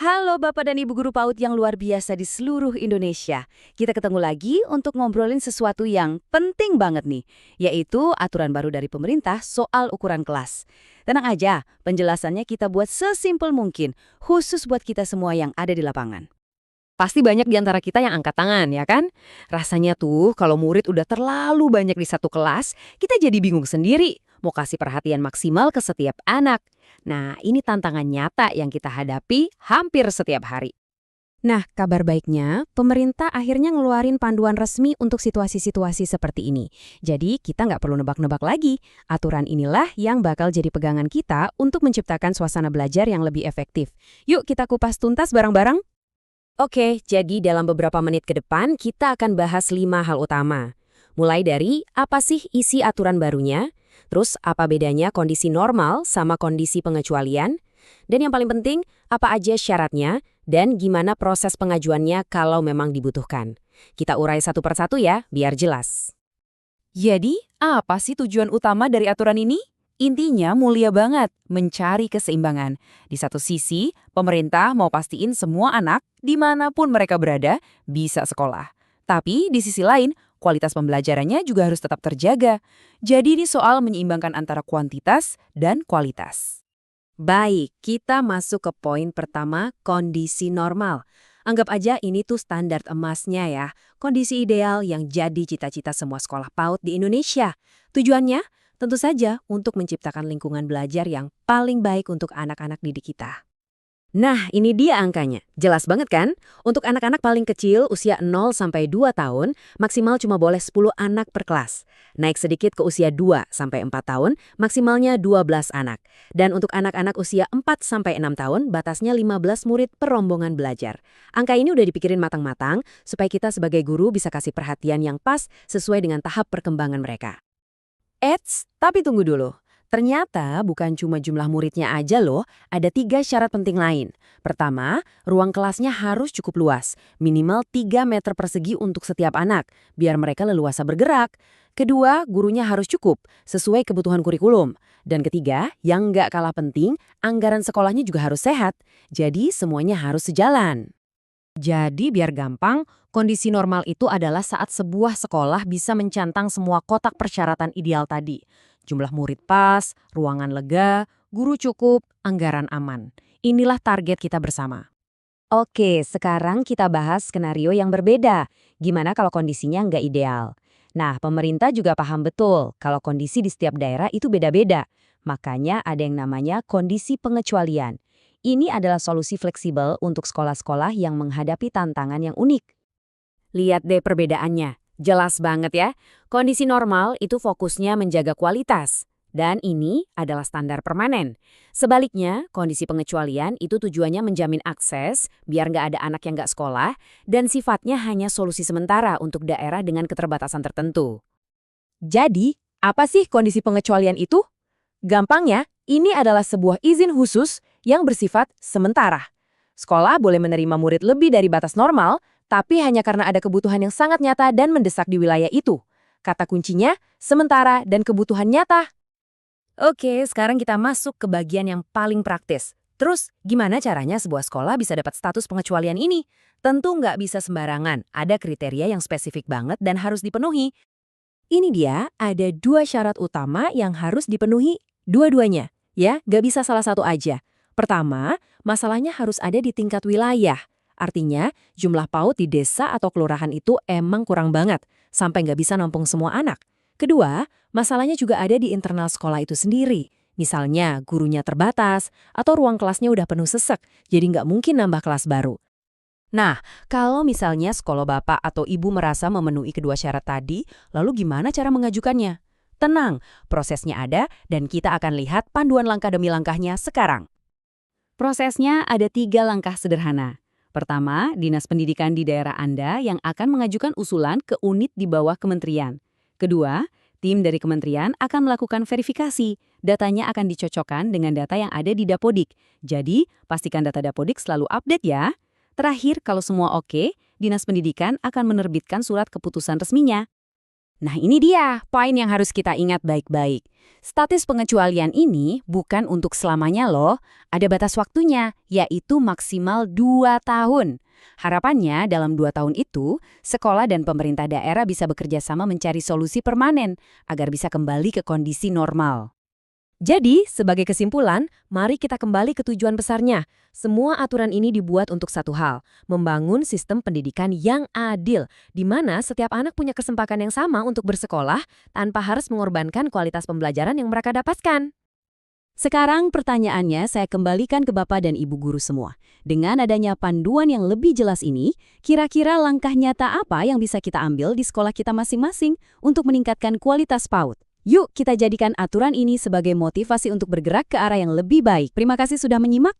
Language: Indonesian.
Halo Bapak dan Ibu Guru PAUD yang luar biasa di seluruh Indonesia. Kita ketemu lagi untuk ngobrolin sesuatu yang penting banget nih, yaitu aturan baru dari pemerintah soal ukuran kelas. Tenang aja, penjelasannya kita buat sesimpel mungkin, khusus buat kita semua yang ada di lapangan. Pasti banyak di antara kita yang angkat tangan, ya kan? Rasanya tuh kalau murid udah terlalu banyak di satu kelas, kita jadi bingung sendiri. Mau kasih perhatian maksimal ke setiap anak. Nah, ini tantangan nyata yang kita hadapi hampir setiap hari. Nah, kabar baiknya, pemerintah akhirnya ngeluarin panduan resmi untuk situasi-situasi seperti ini. Jadi, kita nggak perlu nebak-nebak lagi. Aturan inilah yang bakal jadi pegangan kita untuk menciptakan suasana belajar yang lebih efektif. Yuk kita kupas tuntas bareng-bareng. Oke, jadi dalam beberapa menit ke depan kita akan bahas 5 hal utama. Mulai dari apa sih isi aturan barunya, terus apa bedanya kondisi normal sama kondisi pengecualian, dan yang paling penting apa aja syaratnya dan gimana proses pengajuannya kalau memang dibutuhkan. Kita urai satu persatu ya, biar jelas. Jadi, apa sih tujuan utama dari aturan ini? Intinya mulia banget, mencari keseimbangan. Di satu sisi, pemerintah mau pastiin semua anak, dimanapun mereka berada, bisa sekolah. Tapi di sisi lain, kualitas pembelajarannya juga harus tetap terjaga. Jadi ini soal menyeimbangkan antara kuantitas dan kualitas. Baik, kita masuk ke poin pertama, kondisi normal. Anggap aja ini tuh standar emasnya ya, kondisi ideal yang jadi cita-cita semua sekolah PAUD di Indonesia. Tujuannya tentu saja untuk menciptakan lingkungan belajar yang paling baik untuk anak-anak didik kita. Nah, ini dia angkanya. Jelas banget kan? Untuk anak-anak paling kecil usia 0 sampai 2 tahun, maksimal cuma boleh 10 anak per kelas. Naik sedikit ke usia 2 sampai 4 tahun, maksimalnya 12 anak. Dan untuk anak-anak usia 4 sampai 6 tahun, batasnya 15 murid per rombongan belajar. Angka ini udah dipikirin matang-matang supaya kita sebagai guru bisa kasih perhatian yang pas sesuai dengan tahap perkembangan mereka. Eits, tapi tunggu dulu. Ternyata bukan cuma jumlah muridnya aja loh, ada 3 syarat penting lain. Pertama, ruang kelasnya harus cukup luas, minimal 3 meter persegi untuk setiap anak, biar mereka leluasa bergerak. Kedua, gurunya harus cukup, sesuai kebutuhan kurikulum. Dan ketiga, yang nggak kalah penting, anggaran sekolahnya juga harus sehat. Jadi semuanya harus sejalan. Jadi biar gampang, kondisi normal itu adalah saat sebuah sekolah bisa mencantang semua kotak persyaratan ideal tadi. Jumlah murid pas, ruangan lega, guru cukup, anggaran aman. Inilah target kita bersama. Oke, sekarang kita bahas skenario yang berbeda. Gimana kalau kondisinya nggak ideal? Nah, pemerintah juga paham betul kalau kondisi di setiap daerah itu beda-beda. Makanya ada yang namanya kondisi pengecualian. Ini adalah solusi fleksibel untuk sekolah-sekolah yang menghadapi tantangan yang unik. Lihat deh perbedaannya. Jelas banget ya. Kondisi normal itu fokusnya menjaga kualitas. Dan ini adalah standar permanen. Sebaliknya, kondisi pengecualian itu tujuannya menjamin akses biar nggak ada anak yang nggak sekolah dan sifatnya hanya solusi sementara untuk daerah dengan keterbatasan tertentu. Jadi, apa sih kondisi pengecualian itu? Gampangnya, ini adalah sebuah izin khusus yang bersifat sementara. Sekolah boleh menerima murid lebih dari batas normal, tapi hanya karena ada kebutuhan yang sangat nyata dan mendesak di wilayah itu. Kata kuncinya, sementara dan kebutuhan nyata. Oke, sekarang kita masuk ke bagian yang paling praktis. Terus, gimana caranya sebuah sekolah bisa dapat status pengecualian ini? Tentu nggak bisa sembarangan, ada kriteria yang spesifik banget dan harus dipenuhi. Ini dia, ada 2 syarat utama yang harus dipenuhi dua-duanya. Ya, nggak bisa salah satu aja. Pertama, masalahnya harus ada di tingkat wilayah. Artinya, jumlah PAUD di desa atau kelurahan itu emang kurang banget, sampai nggak bisa nampung semua anak. Kedua, masalahnya juga ada di internal sekolah itu sendiri. Misalnya, gurunya terbatas, atau ruang kelasnya udah penuh sesek, jadi nggak mungkin nambah kelas baru. Nah, kalau misalnya sekolah bapak atau ibu merasa memenuhi kedua syarat tadi, lalu gimana cara mengajukannya? Tenang, prosesnya ada dan kita akan lihat panduan langkah demi langkahnya sekarang. Prosesnya ada 3 langkah sederhana. Pertama, Dinas Pendidikan di daerah Anda yang akan mengajukan usulan ke unit di bawah kementerian. Kedua, tim dari kementerian akan melakukan verifikasi. Datanya akan dicocokkan dengan data yang ada di Dapodik. Jadi, pastikan data Dapodik selalu update ya. Terakhir, kalau semua oke, Dinas Pendidikan akan menerbitkan surat keputusan resminya. Nah ini dia poin yang harus kita ingat baik-baik. Status pengecualian ini bukan untuk selamanya loh. Ada batas waktunya, yaitu maksimal 2 tahun. Harapannya dalam 2 tahun itu, sekolah dan pemerintah daerah bisa bekerja sama mencari solusi permanen agar bisa kembali ke kondisi normal. Jadi, sebagai kesimpulan, mari kita kembali ke tujuan besarnya. Semua aturan ini dibuat untuk satu hal, membangun sistem pendidikan yang adil, di mana setiap anak punya kesempatan yang sama untuk bersekolah tanpa harus mengorbankan kualitas pembelajaran yang mereka dapatkan. Sekarang pertanyaannya saya kembalikan ke Bapak dan Ibu guru semua. Dengan adanya panduan yang lebih jelas ini, kira-kira langkah nyata apa yang bisa kita ambil di sekolah kita masing-masing untuk meningkatkan kualitas PAUD? Yuk kita jadikan aturan ini sebagai motivasi untuk bergerak ke arah yang lebih baik. Terima kasih sudah menyimak.